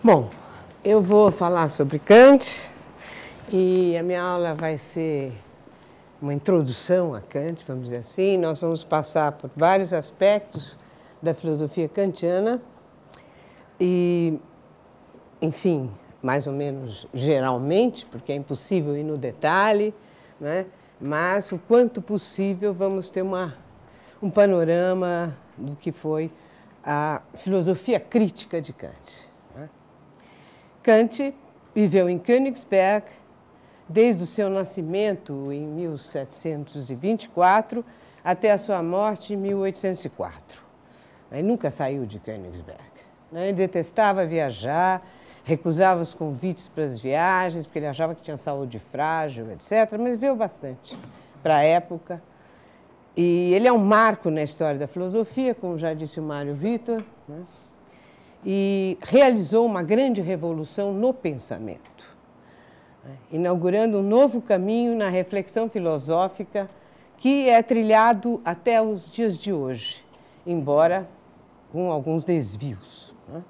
Bom, eu vou falar sobre Kant e a minha aula vai ser uma introdução a Kant, vamos dizer assim. Nós vamos passar por vários aspectos da filosofia kantiana e, enfim, mais ou menos geralmente, porque é impossível ir no detalhe, né? Mas o quanto possível vamos ter um panorama do que foi a filosofia crítica de Kant. Kant viveu em Königsberg desde o seu nascimento em 1724 até a sua morte em 1804. Ele nunca saiu de Königsberg. Ele detestava viajar, recusava os convites para as viagens, porque ele achava que tinha saúde frágil, etc., mas viveu bastante para a época. E ele é um marco na história da filosofia, como já disse o Mário Vitor, né? E realizou uma grande revolução no pensamento, né? Inaugurando um novo caminho na reflexão filosófica que é trilhado até os dias de hoje, embora com alguns desvios, né?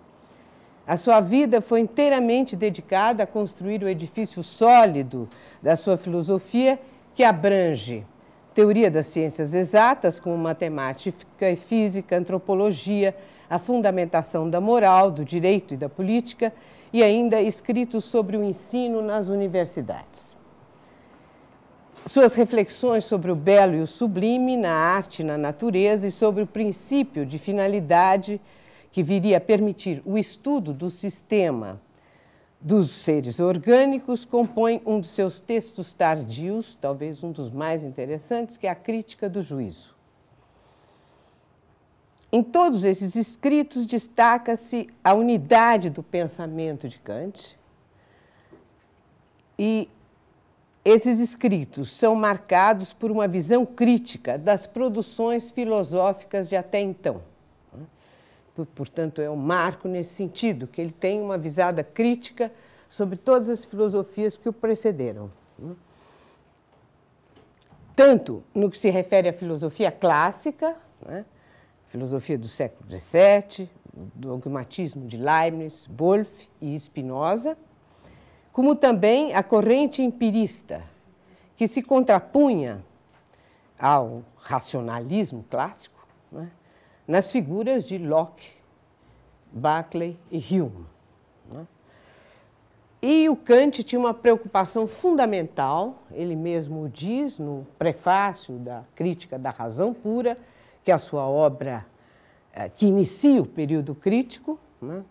A sua vida foi inteiramente dedicada a construir o edifício sólido da sua filosofia, que abrange teoria das ciências exatas, como matemática e física, antropologia, a fundamentação da moral, do direito e da política, e ainda escritos sobre o ensino nas universidades. Suas reflexões sobre o belo e o sublime na arte e na natureza e sobre o princípio de finalidade que viria a permitir o estudo do sistema dos seres orgânicos compõem um dos seus textos tardios, talvez um dos mais interessantes, que é a Crítica do Juízo. Em todos esses escritos destaca-se a unidade do pensamento de Kant e esses escritos são marcados por uma visão crítica das produções filosóficas de até então. Portanto, é um marco nesse sentido, que ele tem uma visada crítica sobre todas as filosofias que o precederam. Tanto no que se refere à filosofia clássica, né? Filosofia do século XVII, do dogmatismo de Leibniz, Wolff e Spinoza, como também a corrente empirista, que se contrapunha ao racionalismo clássico, né? Nas figuras de Locke, Berkeley e Hume, né? E o Kant tinha uma preocupação fundamental, ele mesmo o diz no prefácio da Crítica da Razão Pura, que é a sua obra que inicia o período crítico, né?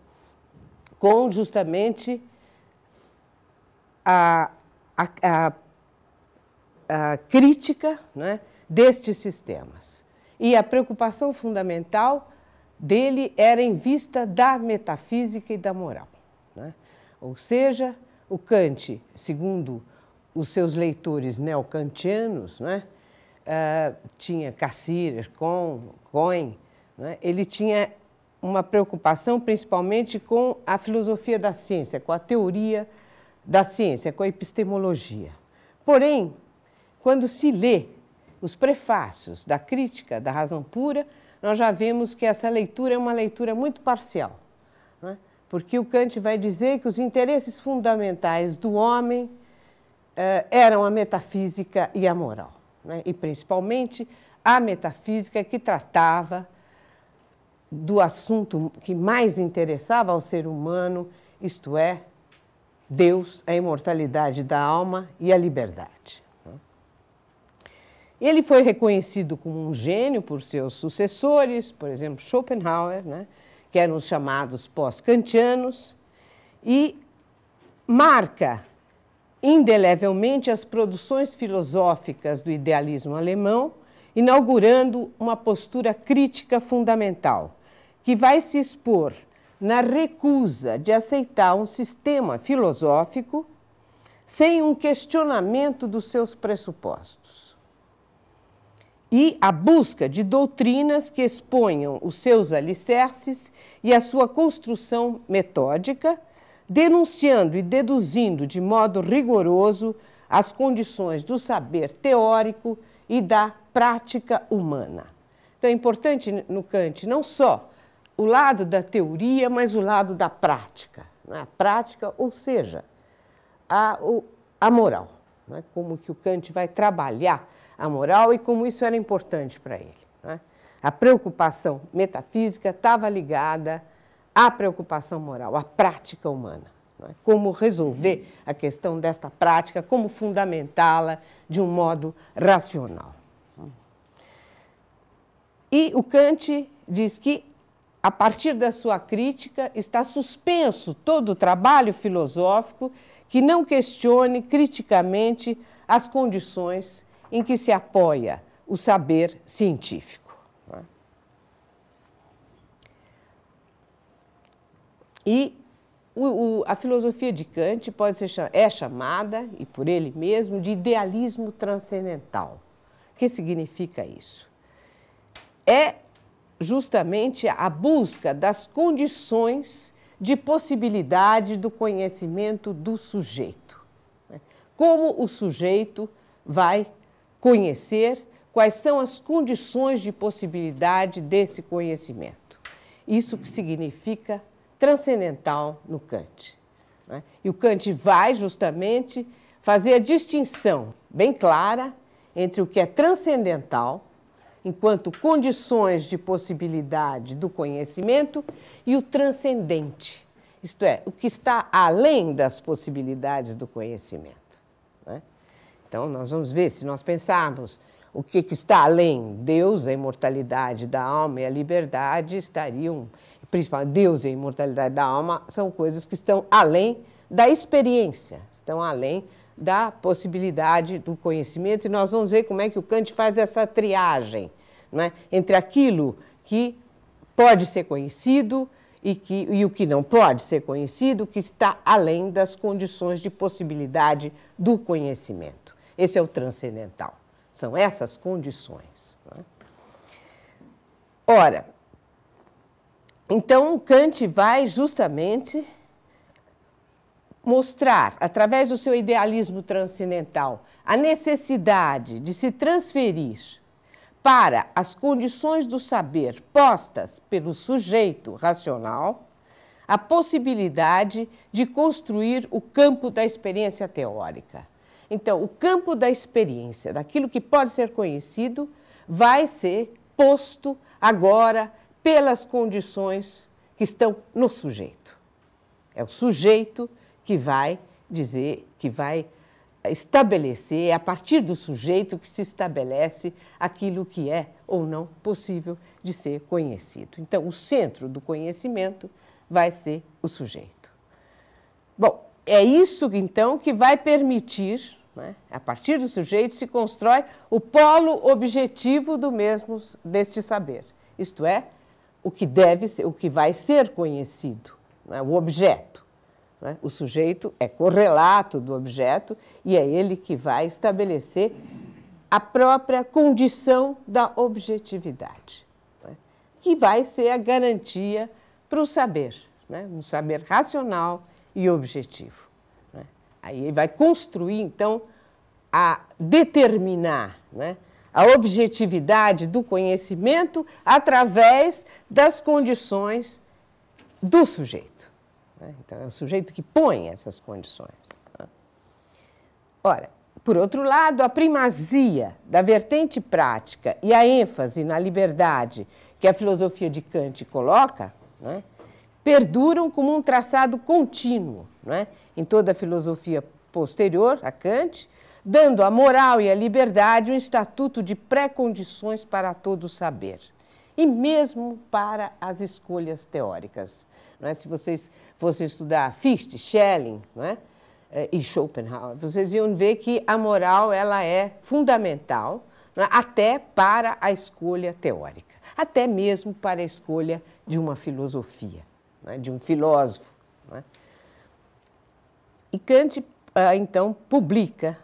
Com justamente a crítica, né, destes sistemas. E a preocupação fundamental dele era em vista da metafísica e da moral, né? Ou seja, o Kant, segundo os seus leitores neocantianos, né, tinha Cassirer, Cohen, né, ele tinha uma preocupação principalmente com a filosofia da ciência, com a teoria da ciência, com a epistemologia. Porém, quando se lê os prefácios da Crítica da Razão Pura, nós já vemos que essa leitura é uma leitura muito parcial, né? Porque o Kant vai dizer que os interesses fundamentais do homem eram a metafísica e a moral, né? E principalmente a metafísica, que tratava do assunto que mais interessava ao ser humano, isto é, Deus, a imortalidade da alma e a liberdade. Ele foi reconhecido como um gênio por seus sucessores, por exemplo, Schopenhauer, né, que eram os chamados pós-kantianos, e marca indelevelmente as produções filosóficas do idealismo alemão, inaugurando uma postura crítica fundamental, que vai se expor na recusa de aceitar um sistema filosófico sem um questionamento dos seus pressupostos, e a busca de doutrinas que exponham os seus alicerces e a sua construção metódica, denunciando e deduzindo de modo rigoroso as condições do saber teórico e da prática humana. Então é importante no Kant não só o lado da teoria, mas o lado da prática, não é? A prática, ou seja, a moral, não é? Como que o Kant vai trabalhar a moral e como isso era importante para ele. Não é? A preocupação metafísica estava ligada à preocupação moral, à prática humana. Não é? Como resolver a questão desta prática, como fundamentá-la de um modo racional. E o Kant diz que, a partir da sua crítica, está suspenso todo o trabalho filosófico que não questione criticamente as condições em que se apoia o saber científico. E a filosofia de Kant é chamada, e por ele mesmo, de idealismo transcendental. O que significa isso? É justamente a busca das condições de possibilidade do conhecimento do sujeito. Como o sujeito vai conhecer, quais são as condições de possibilidade desse conhecimento. Isso que significa transcendental no Kant. E o Kant vai justamente fazer a distinção bem clara entre o que é transcendental, enquanto condições de possibilidade do conhecimento, e o transcendente, isto é, o que está além das possibilidades do conhecimento. Então, nós vamos ver, se nós pensarmos o que está além, Deus, a imortalidade da alma e a liberdade estariam, principalmente Deus e a imortalidade da alma, são coisas que estão além da experiência, estão além da possibilidade do conhecimento, e nós vamos ver como é que o Kant faz essa triagem, não é? Entre aquilo que pode ser conhecido e o que não pode ser conhecido, que está além das condições de possibilidade do conhecimento. Esse é o transcendental, são essas condições. Não é? Ora, então Kant vai justamente mostrar, através do seu idealismo transcendental, a necessidade de se transferir para as condições do saber postas pelo sujeito racional, a possibilidade de construir o campo da experiência teórica. Então, o campo da experiência, daquilo que pode ser conhecido, vai ser posto agora pelas condições que estão no sujeito. É o sujeito que vai dizer, que vai estabelecer, é a partir do sujeito que se estabelece aquilo que é ou não possível de ser conhecido. Então, o centro do conhecimento vai ser o sujeito. Bom, é isso, então, que vai permitir, né, a partir do sujeito, se constrói o polo objetivo deste saber, isto é, o que deve ser, o que vai ser conhecido, né, o objeto. O sujeito é correlato do objeto e é ele que vai estabelecer a própria condição da objetividade, que vai ser a garantia para o saber, um saber racional e objetivo. Aí ele vai construir, então, a determinar a objetividade do conhecimento através das condições do sujeito. Então, é o sujeito que põe essas condições. Ora, por outro lado, a primazia da vertente prática e a ênfase na liberdade que a filosofia de Kant coloca, perduram como um traçado contínuo em toda a filosofia posterior a Kant, dando à moral e à liberdade um estatuto de pré-condições para todo o saber, e mesmo para as escolhas teóricas. Se vocês fossem estudar Fichte, Schelling e Schopenhauer, vocês iam ver que a moral ela é fundamental até para a escolha teórica, até mesmo para a escolha de uma filosofia, de um filósofo. E Kant, então, publica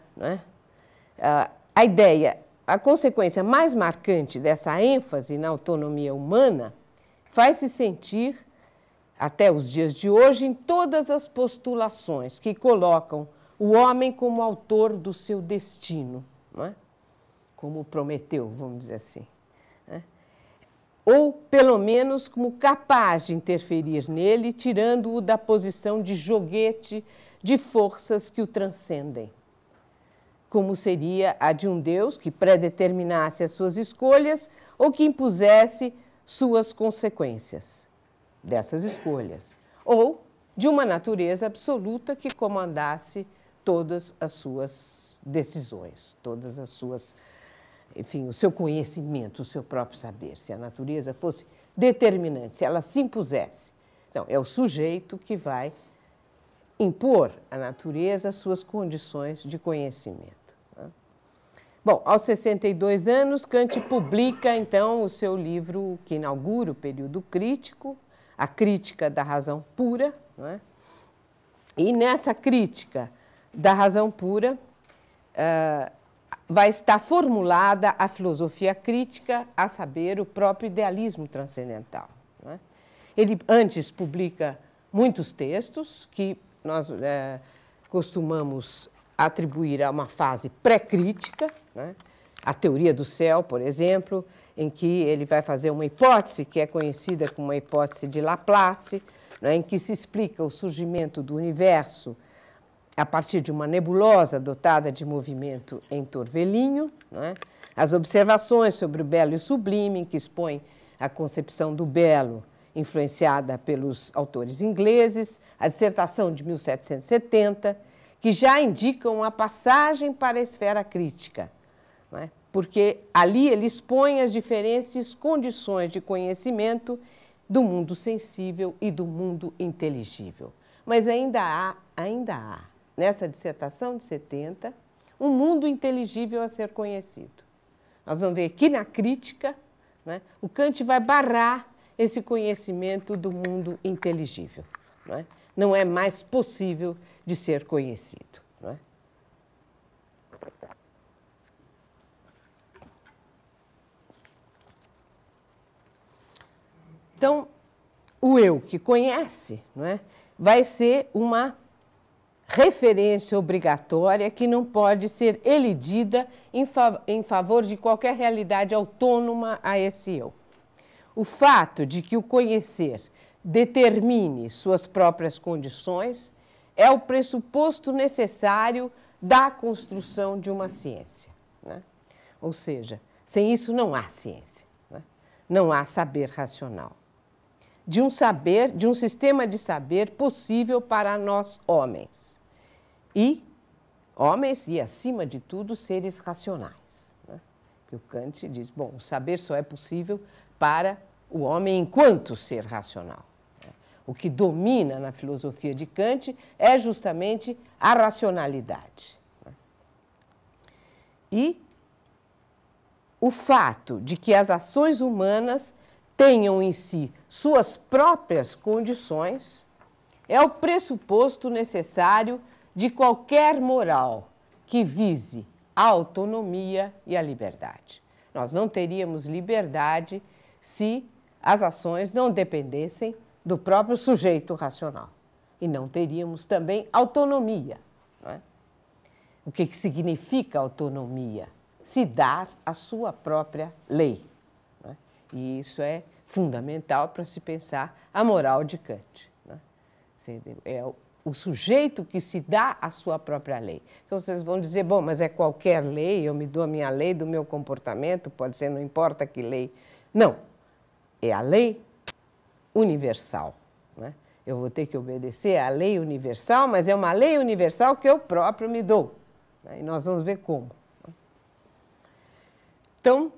a ideia, a consequência mais marcante dessa ênfase na autonomia humana faz-se sentir até os dias de hoje, em todas as postulações que colocam o homem como autor do seu destino, como Prometeu, vamos dizer assim. ou, pelo menos, como capaz de interferir nele, tirando-o da posição de joguete de forças que o transcendem, como seria a de um Deus que predeterminasse as suas escolhas ou que impusesse suas consequências dessas escolhas, ou de uma natureza absoluta que comandasse todas as suas decisões, todas as suas, enfim, o seu conhecimento, o seu próprio saber, se a natureza fosse determinante, se ela se impusesse. Não, é o sujeito que vai impor à natureza as suas condições de conhecimento. Bom, aos 62 anos, Kant publica, então, o seu livro que inaugura o período crítico, A Crítica da Razão Pura, não é? E nessa crítica da razão pura vai estar formulada a filosofia crítica, a saber, o próprio idealismo transcendental. Não é? Ele antes publica muitos textos que nós costumamos atribuir a uma fase pré-crítica, né? A teoria do céu, por exemplo, em que ele vai fazer uma hipótese que é conhecida como uma hipótese de Laplace, né? Em que se explica o surgimento do universo a partir de uma nebulosa dotada de movimento em torvelinho, né? As observações sobre o belo e o sublime, que expõe a concepção do belo influenciada pelos autores ingleses, a dissertação de 1770, que já indicam a passagem para a esfera crítica, não é? Porque ali ele expõe as diferentes condições de conhecimento do mundo sensível e do mundo inteligível. Mas ainda há, nessa dissertação de 70, um mundo inteligível a ser conhecido. Nós vamos ver que na crítica, não é? O Kant vai barrar esse conhecimento do mundo inteligível. Não é mais possível de ser conhecido. Não é? Então, o eu que conhece, não é? Vai ser uma referência obrigatória que não pode ser elidida em favor de qualquer realidade autônoma a esse eu. O fato de que o conhecer determine suas próprias condições é o pressuposto necessário da construção de uma ciência, né? Ou seja, sem isso não há ciência, né? Não há saber racional. De um sistema de saber possível para nós homens. E, acima de tudo, seres racionais, né? O Kant diz, bom, o saber só é possível para o homem enquanto ser racional. O que domina na filosofia de Kant é justamente a racionalidade. E o fato de que as ações humanas tenham em si suas próprias condições é o pressuposto necessário de qualquer moral que vise a autonomia e a liberdade. Nós não teríamos liberdade se as ações não dependessem do próprio sujeito racional. E não teríamos também autonomia. Não é? O que significa autonomia? Se dar a sua própria lei. Não é? E isso é fundamental para se pensar a moral de Kant. Não é? É o sujeito que se dá a sua própria lei. Então vocês vão dizer, bom, mas é qualquer lei, eu me dou a minha lei do meu comportamento, pode ser, não importa que lei. Não, é a lei universal. Né? Eu vou ter que obedecer à lei universal, mas é uma lei universal que eu próprio me dou. Né? E nós vamos ver como. Então,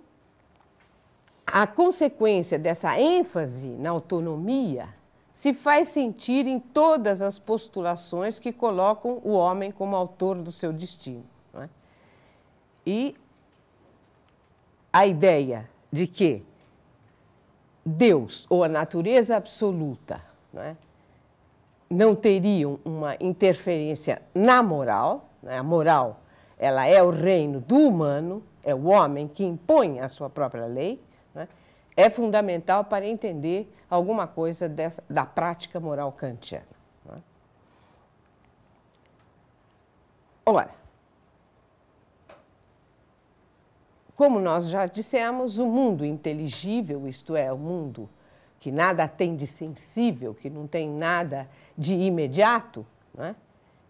a consequência dessa ênfase na autonomia se faz sentir em todas as postulações que colocam o homem como autor do seu destino. Não é? E a ideia de que Deus ou a natureza absoluta, não é, não teriam uma interferência na moral, né? A moral ela é o reino do humano, é o homem que impõe a sua própria lei, né? É fundamental para entender alguma coisa da prática moral kantiana. Né? Ora, como nós já dissemos, o mundo inteligível, isto é, o mundo que nada tem de sensível, que não tem nada de imediato, não é?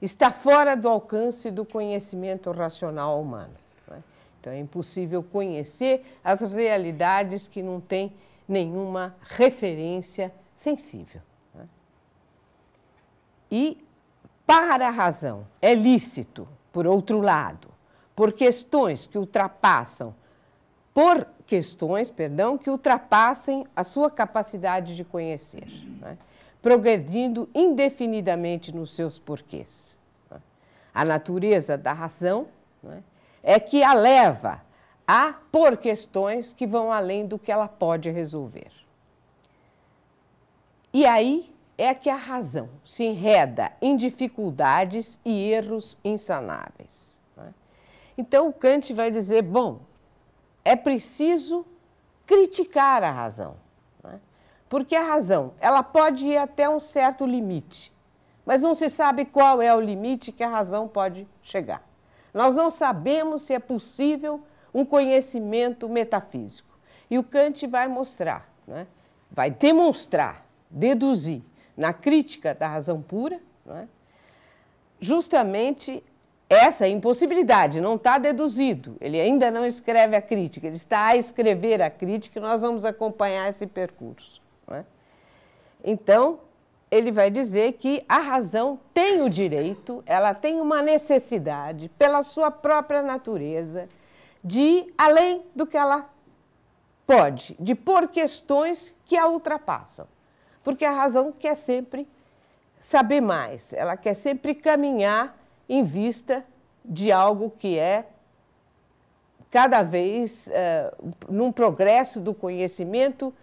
Está fora do alcance do conhecimento racional humano. Não é? Então, é impossível conhecer as realidades que não têm nenhuma referência sensível. Não é? E, para a razão, é lícito, por outro lado, por questões que ultrapassem a sua capacidade de conhecer, né? Progredindo indefinidamente nos seus porquês. Né? A natureza da razão, né, é que a leva a pôr questões que vão além do que ela pode resolver. E aí é que a razão se enreda em dificuldades e erros insanáveis. Né? Então, o Kant vai dizer, bom, é preciso criticar a razão, né? Porque a razão, ela pode ir até um certo limite, mas não se sabe qual é o limite que a razão pode chegar. Nós não sabemos se é possível um conhecimento metafísico. E o Kant vai mostrar, né? Vai demonstrar, deduzir, na crítica da razão pura, né? Justamente essa impossibilidade, não está deduzido, ele ainda não escreve a crítica, ele está a escrever a crítica e nós vamos acompanhar esse percurso. Não é? Então, ele vai dizer que a razão tem o direito, ela tem uma necessidade, pela sua própria natureza, de ir além do que ela pode, de pôr questões que a ultrapassam. Porque a razão quer sempre saber mais, ela quer sempre caminhar em vista de algo que é cada vez num progresso do conhecimento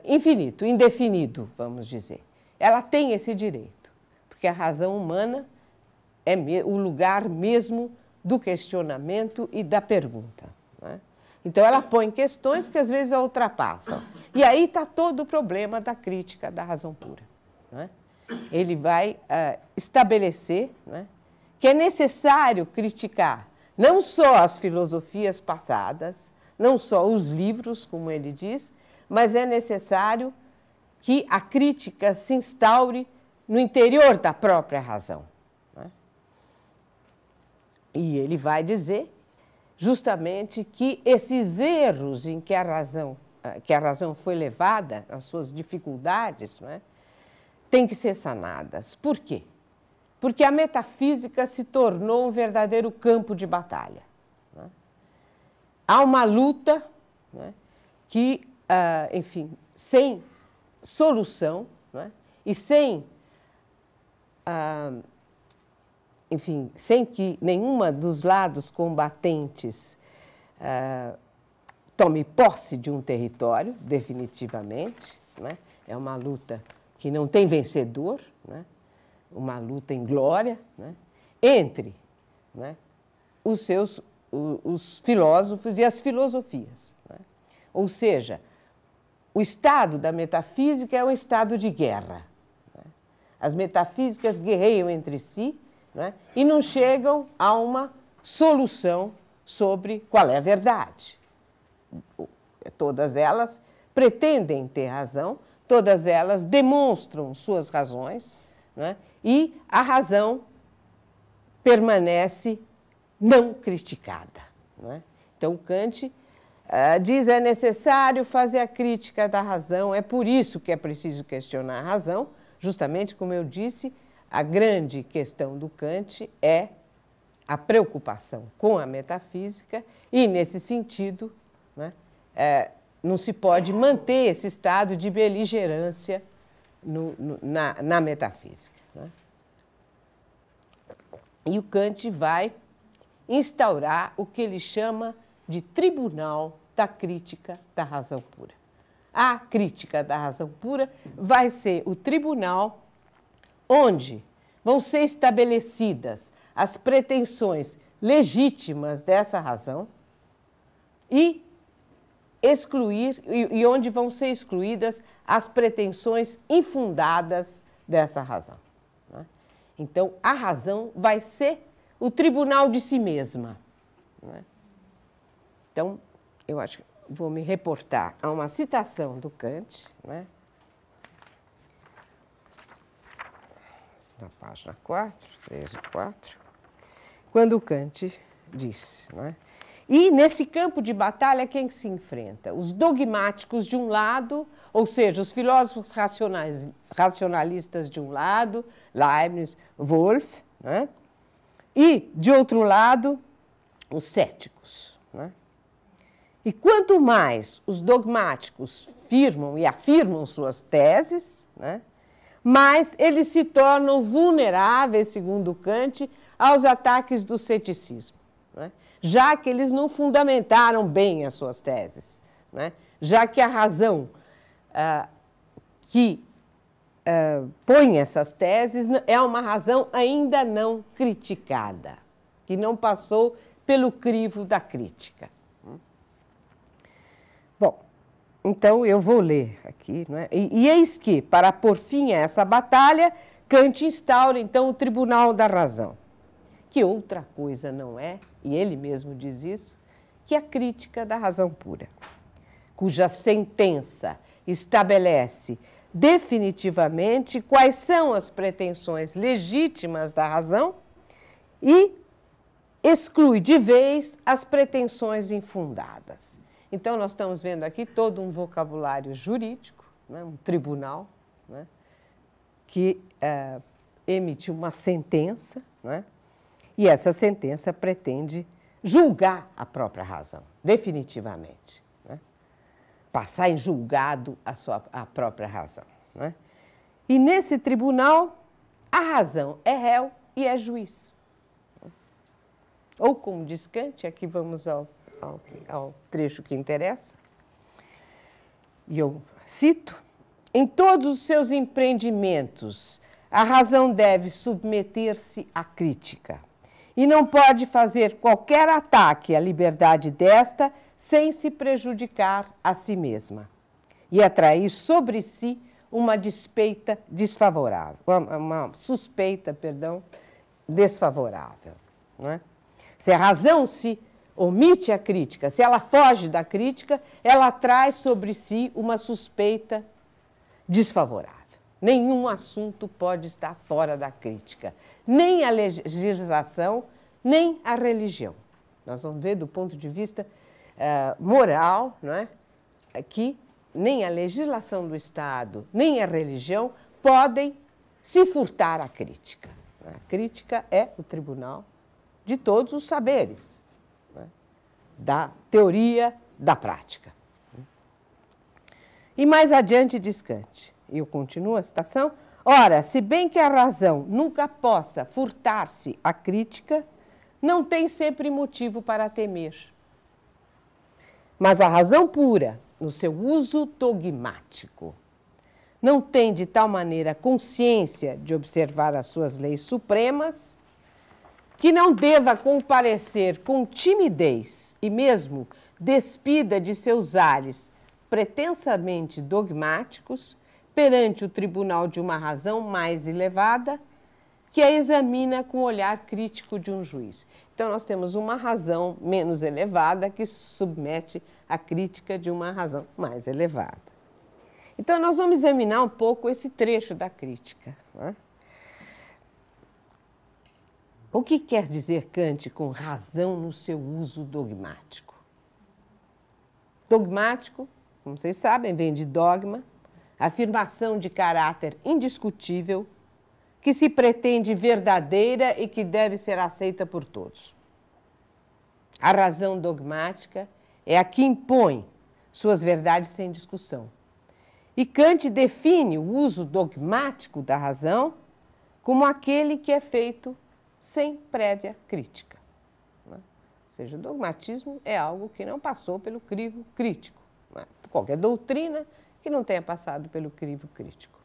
infinito, indefinido, vamos dizer. Ela tem esse direito, porque a razão humana é o lugar mesmo do questionamento e da pergunta. Não é? Então, ela põe questões que às vezes a ultrapassam. E aí está todo o problema da crítica da razão pura. Não é? Ele vai estabelecer, não é, que é necessário criticar não só as filosofias passadas, não só os livros, como ele diz, mas é necessário que a crítica se instaure no interior da própria razão. Não é? E ele vai dizer justamente que esses erros em que a razão foi levada, as suas dificuldades, não é, têm que ser sanadas. Por quê? Porque a metafísica se tornou um verdadeiro campo de batalha. Né? Há uma luta, né, que, enfim, sem solução, né, e sem, enfim, sem que nenhuma dos lados combatentes tome posse de um território, definitivamente. Né? É uma luta que não tem vencedor, né? Uma luta em glória, né? Entre, né, os filósofos e as filosofias. Né? Ou seja, o estado da metafísica é um estado de guerra. Né? As metafísicas guerreiam entre si, né, e não chegam a uma solução sobre qual é a verdade. Todas elas pretendem ter razão, todas elas demonstram suas razões, né? E a razão permanece não criticada. Né? Então, Kant diz que é necessário fazer a crítica da razão, é por isso que é preciso questionar a razão, justamente como eu disse, a grande questão do Kant é a preocupação com a metafísica e, nesse sentido, né, não se pode manter esse estado de beligerância na metafísica. Né? E o Kant vai instaurar o que ele chama de tribunal da crítica da razão pura. A crítica da razão pura vai ser o tribunal onde vão ser estabelecidas as pretensões legítimas dessa razão e onde vão ser excluídas as pretensões infundadas dessa razão. Né? Então, a razão vai ser o tribunal de si mesma. Né? Então, eu acho que vou me reportar a uma citação do Kant, né? Na página 4, 13 e 4, quando Kant diz, né? E nesse campo de batalha, quem que se enfrenta? Os dogmáticos de um lado, ou seja, os filósofos racionalistas de um lado, Leibniz, Wolff, né? E, de outro lado, os céticos, né? E quanto mais os dogmáticos firmam e afirmam suas teses, né, mais eles se tornam vulneráveis, segundo Kant, aos ataques do ceticismo, né, já que eles não fundamentaram bem as suas teses, né, já que a razão que põe essas teses é uma razão ainda não criticada, que não passou pelo crivo da crítica. Bom, então eu vou ler aqui, não é? E eis que, para pôr fim a essa batalha, Kant instaura então o Tribunal da Razão, que outra coisa não é, e ele mesmo diz isso, que a crítica da razão pura, cuja sentença estabelece definitivamente quais são as pretensões legítimas da razão e exclui de vez as pretensões infundadas. Então, nós estamos vendo aqui todo um vocabulário jurídico, né, um tribunal, né, que emite uma sentença, né, e essa sentença pretende julgar a própria razão, definitivamente, né, passar em julgado a própria razão. Né. E nesse tribunal, a razão é réu e é juiz. Ou, como diz Kant, aqui vamos ao trecho que interessa, e eu cito: em todos os seus empreendimentos, a razão deve submeter-se à crítica e não pode fazer qualquer ataque à liberdade desta sem se prejudicar a si mesma e atrair sobre si uma suspeita desfavorável. Não é? Se a razão se omite a crítica, se ela foge da crítica, ela traz sobre si uma suspeita desfavorável. Nenhum assunto pode estar fora da crítica, nem a legislação, nem a religião. Nós vamos ver do ponto de vista moral, não é? Que nem a legislação do Estado, nem a religião podem se furtar à crítica. A crítica é o tribunal de todos os saberes, né, da teoria, da prática. E mais adiante diz Kant, e eu continuo a citação: ora, se bem que a razão nunca possa furtar-se à crítica, não tem sempre motivo para temer. Mas a razão pura, no seu uso dogmático, não tem de tal maneira consciência de observar as suas leis supremas que não deva comparecer com timidez e mesmo despida de seus ares pretensamente dogmáticos perante o tribunal de uma razão mais elevada que a examina com o olhar crítico de um juiz. Então, nós temos uma razão menos elevada que se submete à crítica de uma razão mais elevada. Então, nós vamos examinar um pouco esse trecho da crítica, né? O que quer dizer Kant com razão no seu uso dogmático? Dogmático, como vocês sabem, vem de dogma, afirmação de caráter indiscutível, que se pretende verdadeira e que deve ser aceita por todos. A razão dogmática é a que impõe suas verdades sem discussão. E Kant define o uso dogmático da razão como aquele que é feito sem prévia crítica. Ou seja, o dogmatismo é algo que não passou pelo crivo crítico. Qualquer doutrina que não tenha passado pelo crivo crítico.